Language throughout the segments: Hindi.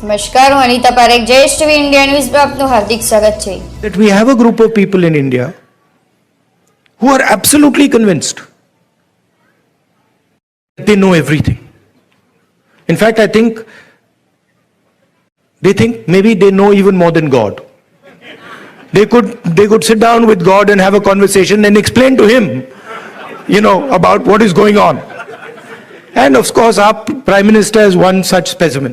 નમસ્કાર, હું Anita Parekh, Jayesh TV India news પર આપનું હાર્દિક સ્વાગત છે. That we have a group of people in India who are absolutely convinced they know everything. In fact, I think they think maybe they know even more than God. They could sit down with God and have a conversation and explain to him, about what is going on. And of course, our Prime Minister is one such specimen.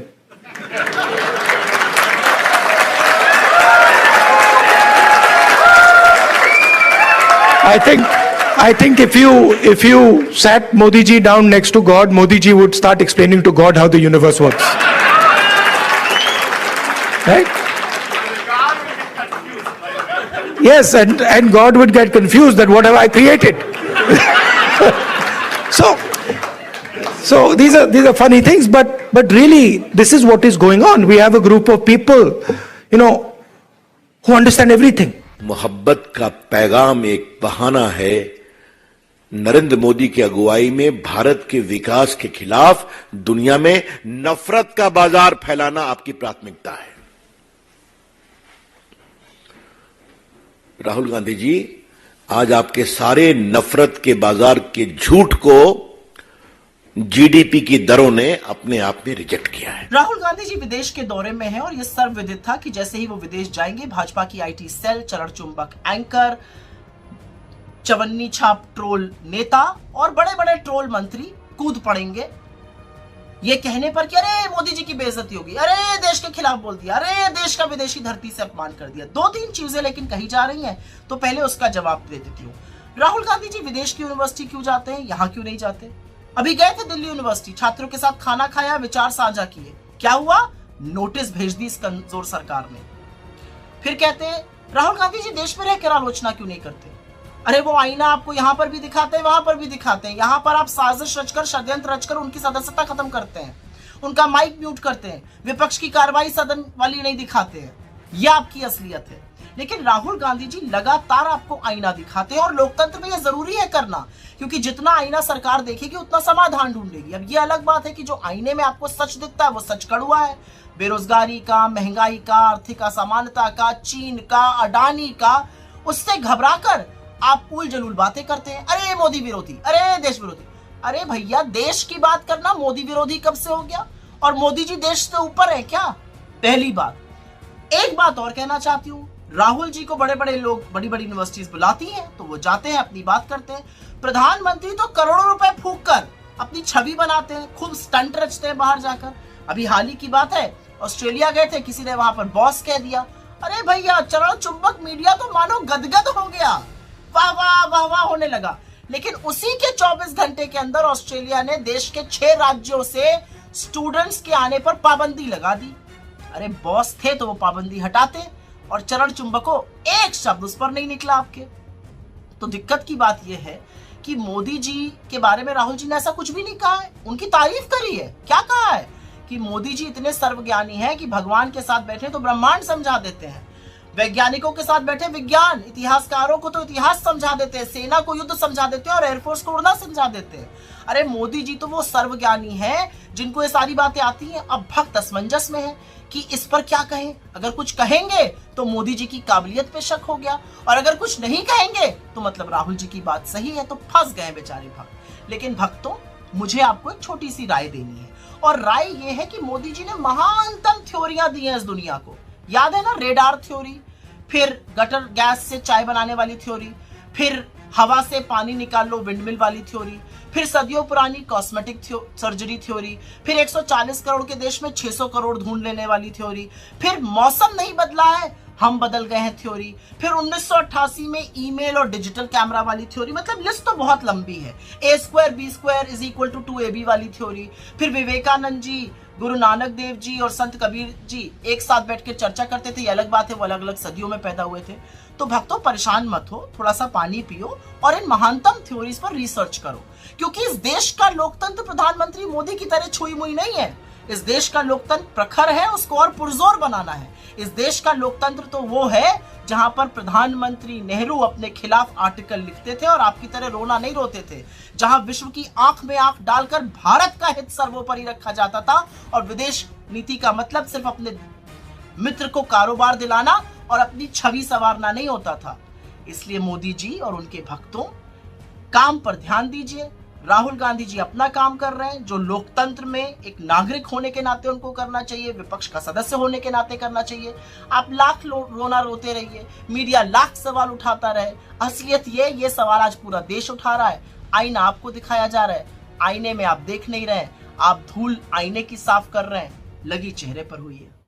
I think if you sat Modi ji down next to God, Modi ji would start explaining to God how the universe works. Right? Yes, and God would get confused that what have I created? So these are funny things, but really this is what is going on. We have a group of people, who understand everything. मोहब्बत का पैगाम एक बहाना है। नरेंद्र मोदी की अगुवाई में भारत के विकास के खिलाफ दुनिया में नफरत का बाजार फैलाना आपकी प्राथमिकता है। राहुल गांधी जी, आज आपके सारे नफरत के बाजार के झूठ को जीडीपी की दरों ने अपने आप में रिजेक्ट किया है। राहुल गांधी जी विदेश के दौरे में हैं और यह सर्वविदित था कि जैसे ही वो विदेश जाएंगे, भाजपा की आईटी सेल, चरण चुंबक एंकर, चवन्नी छाप ट्रोल नेता और बड़े बड़े ट्रोल मंत्री कूद पड़ेंगे ये कहने पर कि अरे मोदी जी की बेइज्जती होगी, अरे देश के खिलाफ बोल दिया, अरे देश का विदेशी धरती से अपमान कर दिया। दो तीन चीजें लेकिन कही जा रही हैं, तो पहले उसका जवाब दे देती हूँ। राहुल गांधी जी विदेश की यूनिवर्सिटी क्यों जाते हैं, यहां क्यों नहीं जाते? अभी गए थे दिल्ली यूनिवर्सिटी, छात्रों के साथ खाना खाया, विचार साझा किए। क्या हुआ? नोटिस भेज दी इस कमजोर सरकार ने। फिर कहते हैं राहुल गांधी जी देश में रहकर आलोचना क्यों नहीं करते? अरे वो आईना आपको यहां पर भी दिखाते हैं, वहां पर भी दिखाते हैं। यहां पर आप साजिश रचकर, षड्यंत्र रचकर उनकी सदस्यता खत्म करते हैं, उनका माइक म्यूट करते हैं, विपक्ष की कार्रवाई सदन वाली नहीं दिखाते हैं। यह आपकी असलियत है। लेकिन राहुल गांधी जी लगातार आपको आईना दिखाते हैं और लोकतंत्र में यह जरूरी है करना, क्योंकि जितना आईना सरकार देखेगी उतना समाधान ढूंढेगी। अब ये अलग बात है कि जो आईने में आपको सच दिखता है वो सच कड़वा है। बेरोजगारी का, महंगाई का, आर्थिक असमानता का, चीन का, अडानी का, उससे घबराकर आप पुल जलूल बातें करते हैं। अरे मोदी विरोधी, अरे देश विरोधी। अरे भैया, देश की बात करना मोदी विरोधी कब से हो गया? और मोदी जी देश से ऊपर है क्या? पहली बात। एक बात और कहना चाहती हूँ, राहुल जी को बड़े बड़े लोग बड़ी बड़ी यूनिवर्सिटीज बुलाती हैं तो वो जाते हैं, अपनी बात करते हैं। प्रधानमंत्री तो करोड़ों रुपए फूंक कर अपनी छवि बनाते हैं, खूब स्टंट रचते हैं बाहर जाकर। अभी हाल ही की बात है, ऑस्ट्रेलिया गए थे, किसी ने वहां पर बॉस कह दिया। अरे भैया, चरण चुंबक मीडिया तो मानो गदगद हो गया, वाह वाह वाह वाह होने लगा। लेकिन उसी के 24 घंटे के अंदर ऑस्ट्रेलिया ने देश के 6 राज्यों से स्टूडेंट्स के आने पर पाबंदी लगा दी। अरे बॉस थे तो वो पाबंदी हटाते, और चरण चुंबको एक शब्द उस पर नहीं निकला आपके। तो दिक्कत की बात यह है कि मोदी जी के बारे में राहुल जी ने ऐसा कुछ भी नहीं कहा है, उनकी तारीफ करी है। क्या कहा है कि मोदी जी इतने सर्वज्ञानी हैं कि भगवान के साथ बैठे तो ब्रह्मांड समझा देते हैं, वैज्ञानिकों के साथ बैठे विज्ञान, इतिहासकारों को तो इतिहास समझा देते हैं, सेना को युद्ध समझा देते हैं और एयरफोर्स को उड़ना समझा देते हैं। अरे मोदी जी तो वो सर्वज्ञानी हैं जिनको ये सारी बातें आती हैं। अब भक्त असमंजस में है कि इस पर क्या कहें। अगर कुछ कहेंगे तो मोदी जी की काबिलियत पे शक हो गया, और अगर कुछ नहीं कहेंगे तो मतलब राहुल जी की बात सही है, तो फंस गए बेचारे भक्त। लेकिन भक्तों, मुझे आपको एक छोटी सी राय देनी है, और राय ये है कि मोदी जी ने महानतम थ्योरियां दी हैं इस दुनिया को। याद है ना, रेडार थ्योरी, फिर गटर गैस से चाय बनाने वाली थ्योरी, फिर हवा से पानी निकाल लो विंडमिल वाली थ्योरी, फिर सदियों पुरानी कॉस्मेटिक सर्जरी थ्योरी, फिर 140 करोड़ के देश में 600 करोड़ ढूंढ लेने वाली थ्योरी, फिर मौसम नहीं बदला है हम बदल गए हैं थ्योरी, फिर 1988 में ईमेल और डिजिटल कैमरा वाली थ्योरी। मतलब लिस्ट तो बहुत लंबी है। A² B² = 2AB वाली थ्योरी, फिर विवेकानंद जी, गुरु नानक देव जी और संत कबीर जी एक साथ बैठ के चर्चा करते थे। ये अलग बात है, वो अलग अलग सदियों में पैदा हुए थे। तो भक्तों, परेशान मत हो, थोड़ा सा पानी पियो और इन महानतम थ्योरीज पर रिसर्च करो, क्योंकि इस देश का लोकतंत्र प्रधानमंत्री मोदी की तरह छुई मुई नहीं है। इस देश का लोकतंत्र प्रखर है, उसको और पुरजोर बनाना है। इस देश का लोकतंत्र तो वो है जहां पर प्रधानमंत्री नेहरू अपने खिलाफ आर्टिकल लिखते थे और आपकी तरह रोना नहीं रोते थे, जहां विश्व की आंख में आंख डालकर भारत का हित सर्वोपरि रखा जाता था और विदेश नीति का मतलब सिर्फ अपने मित्र को कारोबार दिलाना और अपनी छवि संवारना नहीं होता था। इसलिए मोदी जी और उनके भक्तों, काम पर ध्यान दीजिए। राहुल गांधी जी अपना काम कर रहे हैं, जो लोकतंत्र में एक नागरिक होने के नाते उनको करना चाहिए, विपक्ष का सदस्य होने के नाते करना चाहिए। आप लाख रोना रोते रहिए, मीडिया लाख सवाल उठाता रहे, असलियत ये सवाल आज पूरा देश उठा रहा है। आईना आपको दिखाया जा रहा है, आईने में आप देख नहीं रहे, आप धूल आईने की साफ कर रहे हैं, लगी चेहरे पर हुई है।